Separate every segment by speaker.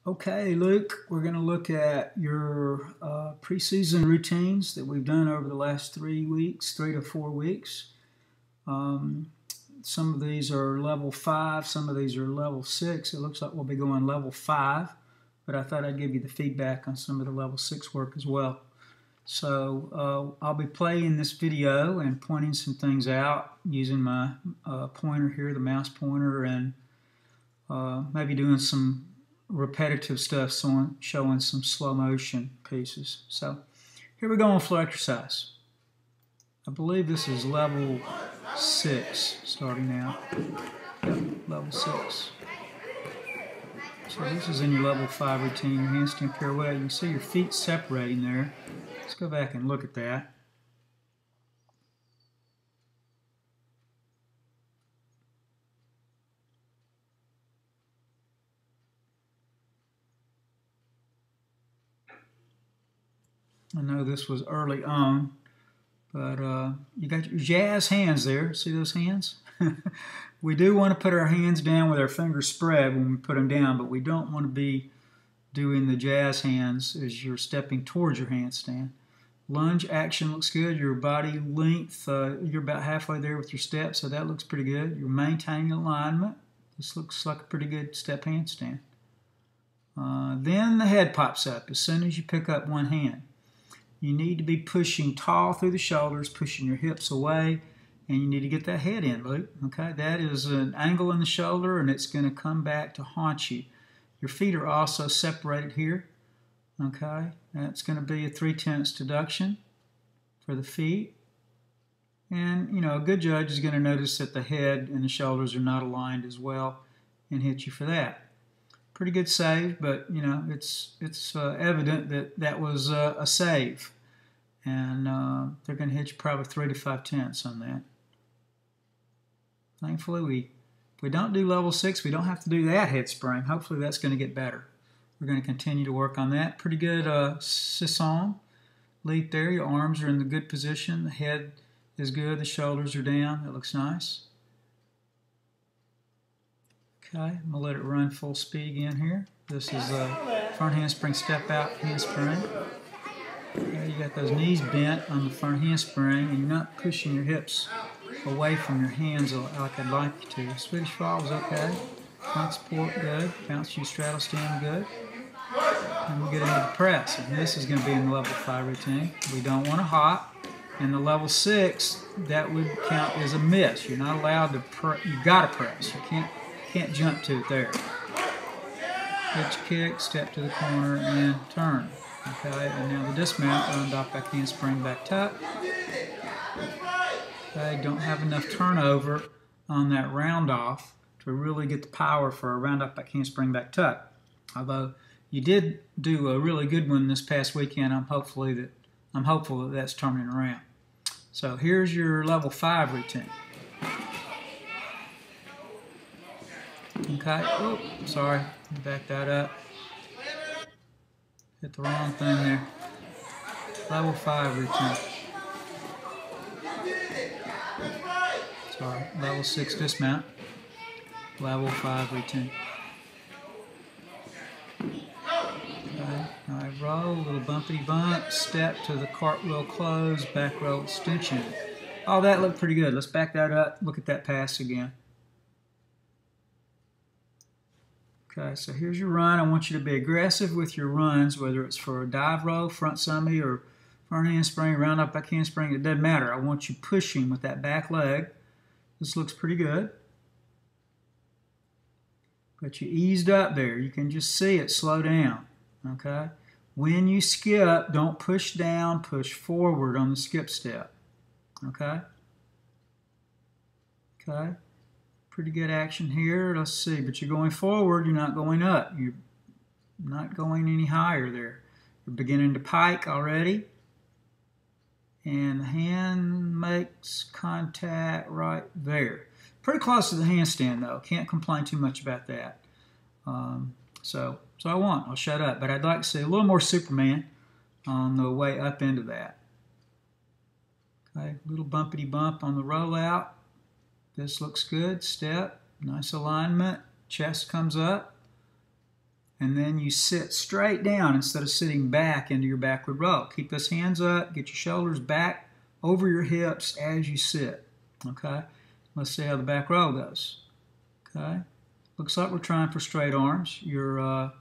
Speaker 1: Okay, Luke, we're going to look at your preseason routines that we've done over the last 3 weeks, 3 to 4 weeks. Some of these are level 5, some of these are level 6. It looks like we'll be going level 5, but I thought I'd give you the feedback on some of the level 6 work as well. So I'll be playing this video and pointing some things out using my pointer here, the mouse pointer, and maybe doing some repetitive stuff, showing some slow motion pieces. So here we go on floor exercise. I believe this is level 6 starting now. Yep, level 6. So this is in your level 5 routine, your handstand pirouette. You can see your feet separating there. Let's go back and look at that. I know this was early on, but you got your jazz hands there. See those hands? We do want to put our hands down with our fingers spread when we put them down, but we don't want to be doing the jazz hands as you're stepping towards your handstand. Lunge action looks good. Your body length, you're about halfway there with your step, so that looks pretty good. You're maintaining alignment. This looks like a pretty good step handstand. Then the head pops up as soon as you pick up one hand. You need to be pushing tall through the shoulders, pushing your hips away, and you need to get that head in, Luke. Okay, that is an angle in the shoulder, and it's going to come back to haunt you. Your feet are also separated here. Okay, that's going to be a 3/10 deduction for the feet. And, you know, a good judge is going to notice that the head and the shoulders are not aligned as well and hit you for that. Pretty good save, but, you know, it's evident that that was a save. And they're going to hit you probably 3 to 5/10 on that. Thankfully, if we don't do level 6, we don't have to do that head spring. Hopefully that's going to get better. We're going to continue to work on that. Pretty good sisson leap there. Your arms are in the good position. The head is good. The shoulders are down. That looks nice. Okay, I'm going to let it run full speed again here. This is a front handspring step out handspring. Okay, you got those knees bent on the front handspring, and you're not pushing your hips away from your hands like I'd like you to. Swedish fall was okay. Front support good. Bounce you straddle stand good. And we get into the press, and this is going to be in the level 5 routine. We don't want to hop. In the level 6, that would count as a miss. You're not allowed to you got to press. You can't jump to it there. Hitch kick, step to the corner, and turn. Okay, and now the dismount, round off back handspring, back tuck. Okay, don't have enough turnover on that round off to really get the power for a round off back handspring, back tuck. Although you did do a really good one this past weekend, I'm hopeful that that's turning around. So here's your level 5 routine. Okay, oh, sorry, back that up. Hit the wrong thing there. Level 5 routine. Sorry, level 6 dismount. Level 5 routine. Okay, all right, roll, little bumpity bump, step to the cartwheel close, back roll extension. Oh, that looked pretty good. Let's back that up, look at that pass again. Okay, so here's your run. I want you to be aggressive with your runs, whether it's for a dive roll, front summy, or front handspring, round up back handspring. It doesn't matter. I want you pushing with that back leg. This looks pretty good. But you eased up there. You can just see it slow down. Okay? When you skip, don't push down, push forward on the skip step. Okay? Okay? Pretty good action here. Let's see, but you're going forward, you're not going up. You're not going any higher there. You're beginning to pike already. And the hand makes contact right there. Pretty close to the handstand, though. Can't complain too much about that. So I won't. I'll shut up. But I'd like to see a little more Superman on the way up into that. Okay, little bumpity bump on the rollout. This looks good. Step, nice alignment. Chest comes up. and then you sit straight down instead of sitting back into your backward roll. Keep those hands up, get your shoulders back over your hips as you sit. Okay, let's see how the back roll goes. Okay, looks like we're trying for straight arms. Your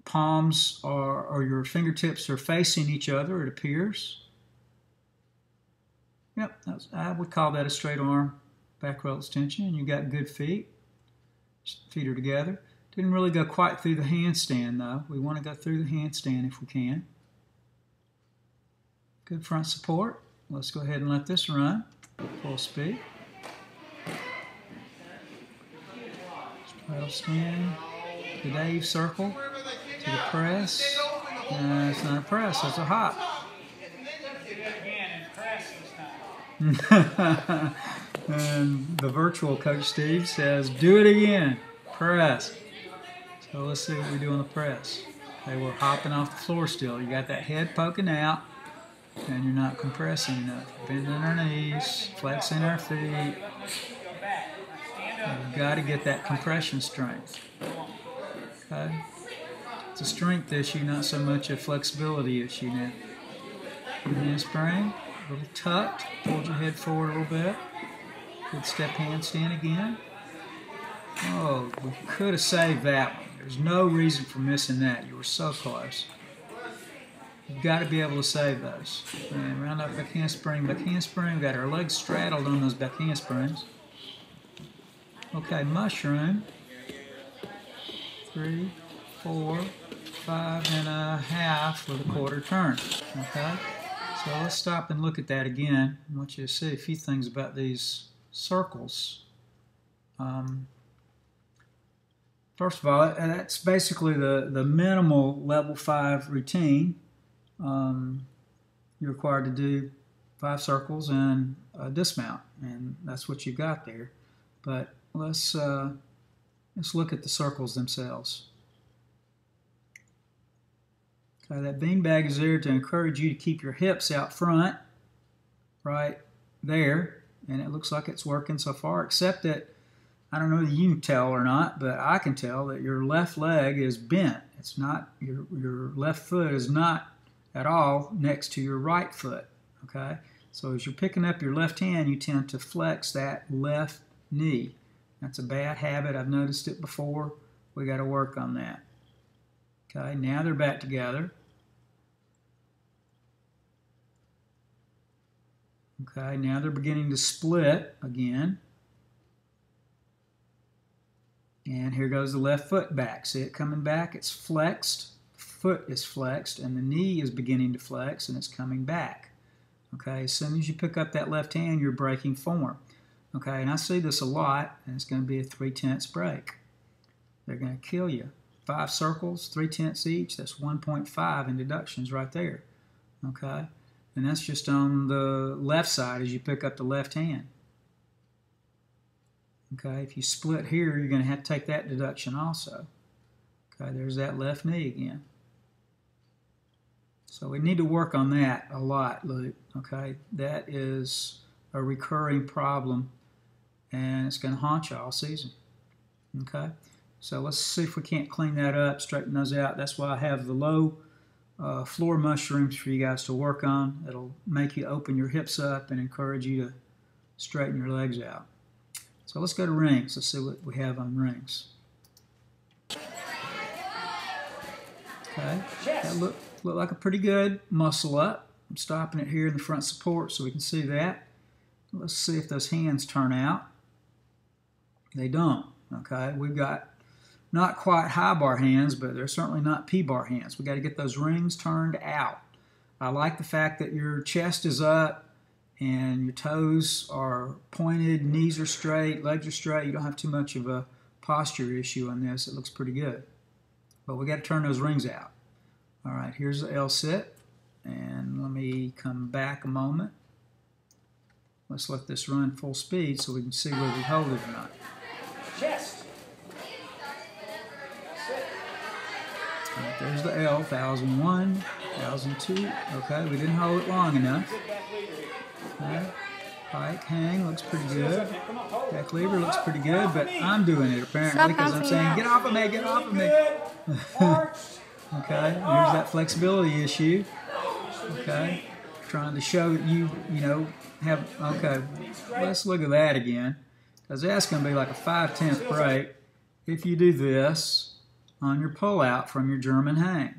Speaker 1: palms or your fingertips are facing each other, it appears. Yep, I would call that a straight arm back roll extension, and you got good feet. Feet are together. Didn't really go quite through the handstand though. We want to go through the handstand if we can. Good front support. Let's go ahead and let this run full speed. Straddle stand, the Dave circle, to the press. It's not a press, it's a hop. And the virtual Coach Steve says, do it again, press. So let's see what we do on the press. Okay, we're hopping off the floor still. You got that head poking out, and you're not compressing enough. Bending our knees, flexing our feet. You've got to get that compression strength. Okay? It's a strength issue, not so much a flexibility issue now. Handspring, a little tucked, hold your head forward a little bit. Good step handstand again. Oh, we could have saved that one. There's no reason for missing that. You were so close. You've got to be able to save those. And round up back handspring, back handspring. We've got our legs straddled on those back handsprings. Okay, mushroom. 3, 4, 5.5 with a quarter turn. Okay, so let's stop and look at that again. I want you to see a few things about these circles. First of all, that's basically the minimal level 5 routine. You're required to do 5 circles and a dismount, and that's what you got there. But let's look at the circles themselves. Okay, that beanbag is there to encourage you to keep your hips out front, right there, and it looks like it's working so far, except that, I don't know if you can tell or not, but I can tell that your left leg is bent. It's not, your left foot is not at all next to your right foot, okay? So as you're picking up your left hand, you tend to flex that left knee. That's a bad habit. I've noticed it before. We got to work on that. Okay, now they're back together. Okay, now they're beginning to split again. And here goes the left foot back. See it coming back? It's flexed. Foot is flexed, and the knee is beginning to flex, and it's coming back. Okay, as soon as you pick up that left hand, you're breaking form. Okay, and I see this a lot, and it's going to be a 3/10 break. They're going to kill you. 5 circles, 3/10 each. That's 1.5 in deductions right there. Okay, and that's just on the left side as you pick up the left hand. Okay, if you split here, you're going to have to take that deduction also. Okay, there's that left knee again. So we need to work on that a lot, Luke. Okay, that is a recurring problem, and it's going to haunt you all season. Okay, so let's see if we can't clean that up, straighten those out. That's why I have the low floor mushrooms for you guys to work on. It'll make you open your hips up and encourage you to straighten your legs out. So let's go to rings. Let's see what we have on rings. Okay, that look like a pretty good muscle up. I'm stopping it here in the front support so we can see that. Let's see if those hands turn out. They don't. Okay, we've got not quite high bar hands, but they're certainly not P-bar hands. We got to get those rings turned out. I like the fact that your chest is up and your toes are pointed, knees are straight, legs are straight. You don't have too much of a posture issue on this. It looks pretty good. But we got to turn those rings out. All right, here's the L-sit. And let me come back a moment. Let's let this run full speed so we can see whether we hold it or not.
Speaker 2: Chest.
Speaker 1: All right, there's the L, 1001, 1002. Okay, we didn't hold it long enough. Okay. Pike hang looks pretty good. Back lever looks pretty good, but I'm doing it apparently because I'm saying, get off of me, get off of me. Okay, there's that flexibility issue. Okay, trying to show that you have, okay, let's look at that again, because that's going to be like a 5/10 break if you do this on your pull-out from your German hang.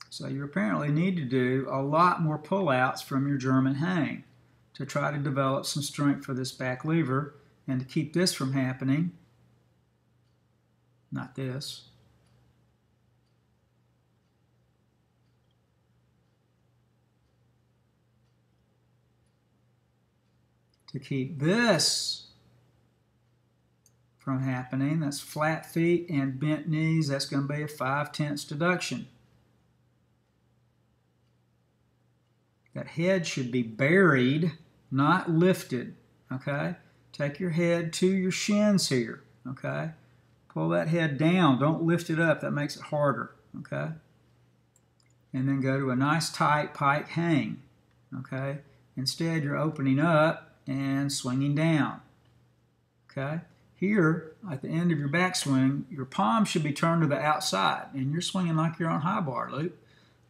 Speaker 1: So you apparently need to do a lot more pull-outs from your German hang to try to develop some strength for this back lever and to keep this from happening. Not this. To keep this from happening, that's flat feet and bent knees. That's going to be a 5/10 deduction. That head should be buried, not lifted, okay? Take your head to your shins here, okay? Pull that head down. Don't lift it up. That makes it harder, okay? And then go to a nice tight pike hang, okay? Instead, you're opening up and swinging down, okay? Here, at the end of your backswing, your palm should be turned to the outside, and you're swinging like you're on high bar loop.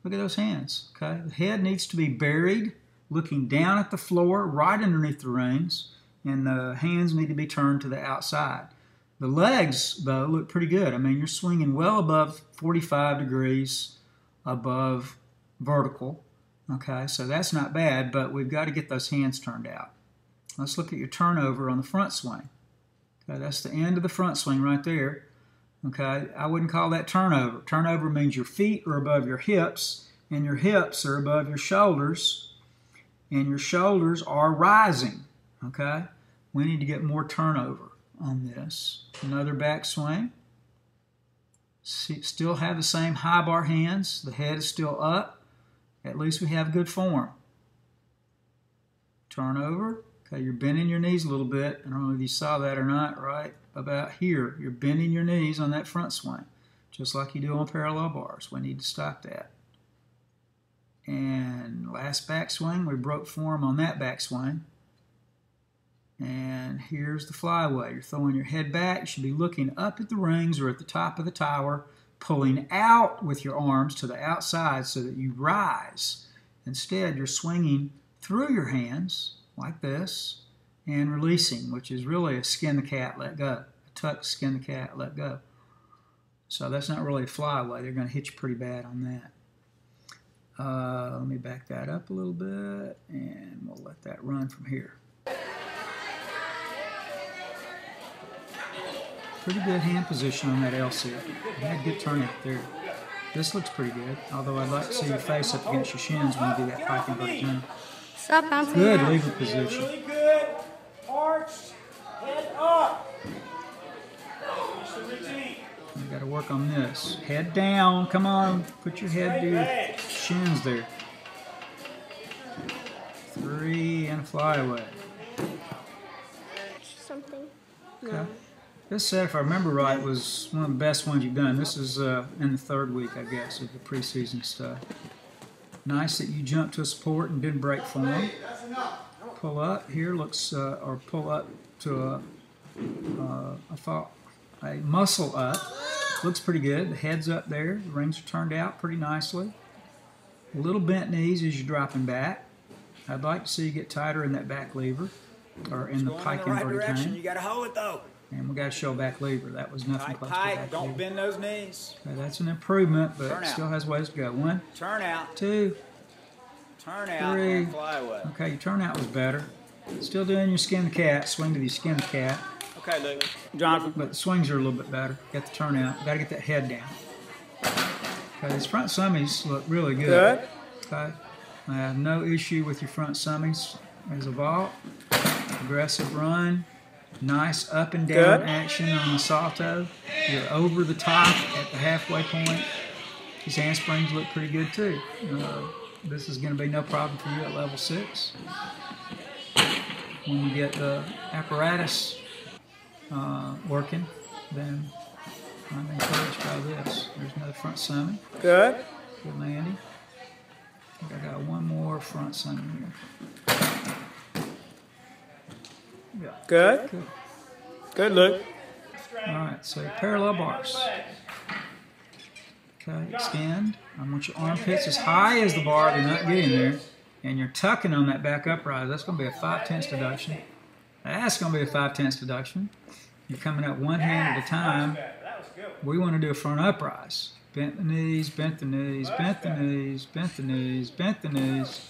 Speaker 1: Look at those hands, okay? The head needs to be buried, looking down at the floor, right underneath the rings, and the hands need to be turned to the outside. The legs, though, look pretty good. I mean, you're swinging well above 45 degrees above vertical, okay? So that's not bad, but we've got to get those hands turned out. Let's look at your turnover on the front swing. Okay, that's the end of the front swing right there. Okay, I wouldn't call that turnover. Turnover means your feet are above your hips, and your hips are above your shoulders, and your shoulders are rising. Okay, we need to get more turnover on this. Another backswing. Still have the same high bar hands. The head is still up. At least we have good form. Turnover. Okay, you're bending your knees a little bit. I don't know if you saw that or not, right? About here. You're bending your knees on that front swing, just like you do on parallel bars. We need to stop that. And last backswing, we broke form on that backswing. And here's the flyway. You're throwing your head back. You should be looking up at the rings or at the top of the tower, pulling out with your arms to the outside so that you rise. Instead, you're swinging through your hands like this and releasing, which is really a skin the cat, let go. A tuck, skin the cat, let go. So that's not really a flyaway. They're going to hit you pretty bad on that. Let me back that up a little bit, and we'll let that run from here. Pretty good hand position on that LC. You had good turnout there. This looks pretty good, although I'd like to see your face up against your shins when you do that pike inverted turn.
Speaker 2: Stop bouncing.
Speaker 1: Good lever position.
Speaker 3: Really good. Arch. Head up.
Speaker 1: You got to work on this. Head down. Come on. Put your head to your shins there. 3 and a flyaway.
Speaker 2: Something.
Speaker 1: Okay.
Speaker 2: No.
Speaker 1: This set, if I remember right, was one of the best ones you've done. This is in the 3rd week, I guess, of the preseason stuff. Nice that you jumped to a support and didn't break form. Pull up here looks, or pull up to a muscle up. Looks pretty good. The head's up there. The rings are turned out pretty nicely. A little bent knees as you're dropping back. I'd like to see you get tighter in that back lever, or in the pike inverted hang.
Speaker 3: You got to hold it though.
Speaker 1: And we got to show back lever. That was nothing close to back
Speaker 3: Don't
Speaker 1: lever.
Speaker 3: bend those knees.
Speaker 1: Okay, that's an improvement, but
Speaker 3: Turn
Speaker 1: it
Speaker 3: out.
Speaker 1: still has ways to go. 1,
Speaker 3: Turn out.
Speaker 1: 2,
Speaker 3: Turn out.
Speaker 1: 3.
Speaker 3: And fly away.
Speaker 1: Okay, your turnout was better. Still doing your skin the cat. Swing to the skin the cat.
Speaker 3: Okay, Luke. Jonathan.
Speaker 1: But the swings are a little bit better. Get the turnout. Got to get that head down. Okay, these front summies look really good. Okay, I have no issue with your front summies as a vault. Aggressive run. Nice up and down action on the salto. You're over the top at the halfway point. These handsprings look pretty good too. This is going to be no problem for you at level 6. When you get the apparatus working, then I'm encouraged by this. There's another front summy.
Speaker 3: Good.
Speaker 1: Good landing. I think I got one more front swing here. Yeah.
Speaker 3: Good. Good, Luke.
Speaker 1: All right, so parallel bars. Okay, extend. I want your armpits as high as the bar. They're not getting there. And you're tucking on that back uprise. That's going to be a 5/10 deduction. That's going to be a 5/10 deduction. You're coming up one hand at a time. We want to do a front uprise. Bent the knees, bent the knees, bent the knees, bent the knees, bent the knees.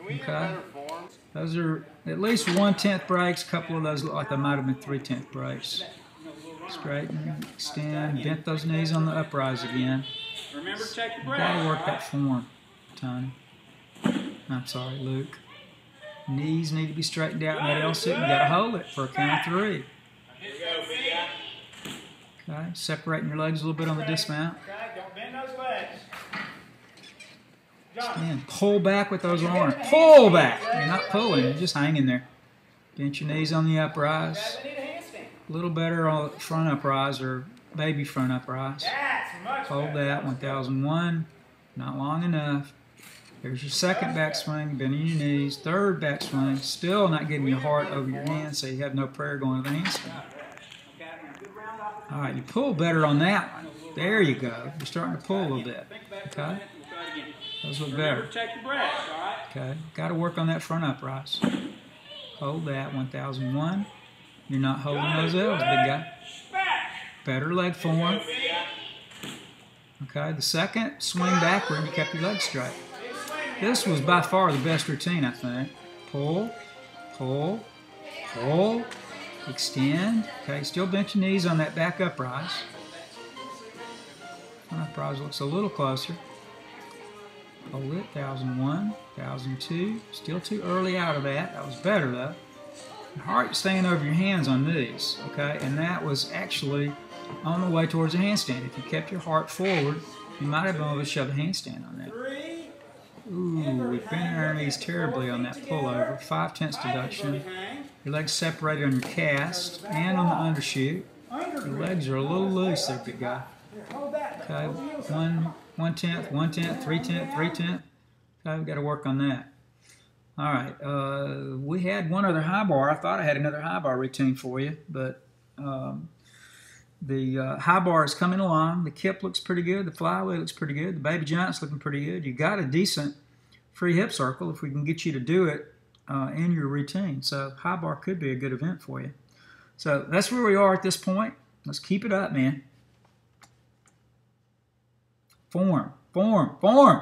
Speaker 1: Okay? Those are at least 1/10 breaks. A couple of those look like they might have been 3/10 breaks. Straighten, extend, bent those knees on the uprise again.
Speaker 3: Remember, check your
Speaker 1: You
Speaker 3: breath.
Speaker 1: got to work that form, Tony. I'm sorry, Luke. Knees need to be straightened out in that L sit. You got to hold it for a count of 3. Okay, separating your legs a little bit on the dismount.
Speaker 3: Okay, don't bend those legs.
Speaker 1: And pull back with those arms. Pull back. You're not pulling. You're just hanging there. Bend your knees on the uprise. A little better on front uprise or baby front uprise. Hold that. 1001. Not long enough. There's your second backswing. Bending your knees. Third backswing. Still not getting your heart over your hands, so you have no prayer going to the handstand. All right, you pull better on that one. There you go. You're starting to pull a little bit. Okay? Those look better. Okay, got to work on that front uprise. Hold that, 1001. You're not holding those L's, big guy. Better leg form. Okay, the second, swing backward, and you kept your legs straight. This was by far the best routine, I think. Pull, pull, pull, extend. Okay, still bent your knees on that back uprise. Front uprise looks a little closer. Hold it, 1001, 1002. Still too early out of that. That was better, though. Heart staying over your hands on these, okay? And that was actually on the way towards a handstand. If you kept your heart forward, you might have been able to shove a handstand on that. Ooh, we bent our knees terribly on that pullover. 5/10 deduction. Your legs separated on your cast and on the undershoot. Your legs are a little loose there, big guy. Okay, 1/10, 1/10, 3/10, 3/10. Okay, we've got to work on that. All right, we had one other high bar. I thought I had another high bar routine for you, but the high bar is coming along. The kip looks pretty good. The flywheel looks pretty good. The baby giant's looking pretty good. You got a decent free hip circle if we can get you to do it in your routine. So high bar could be a good event for you. So that's where we are at this point. Let's keep it up, man. Form, form, form.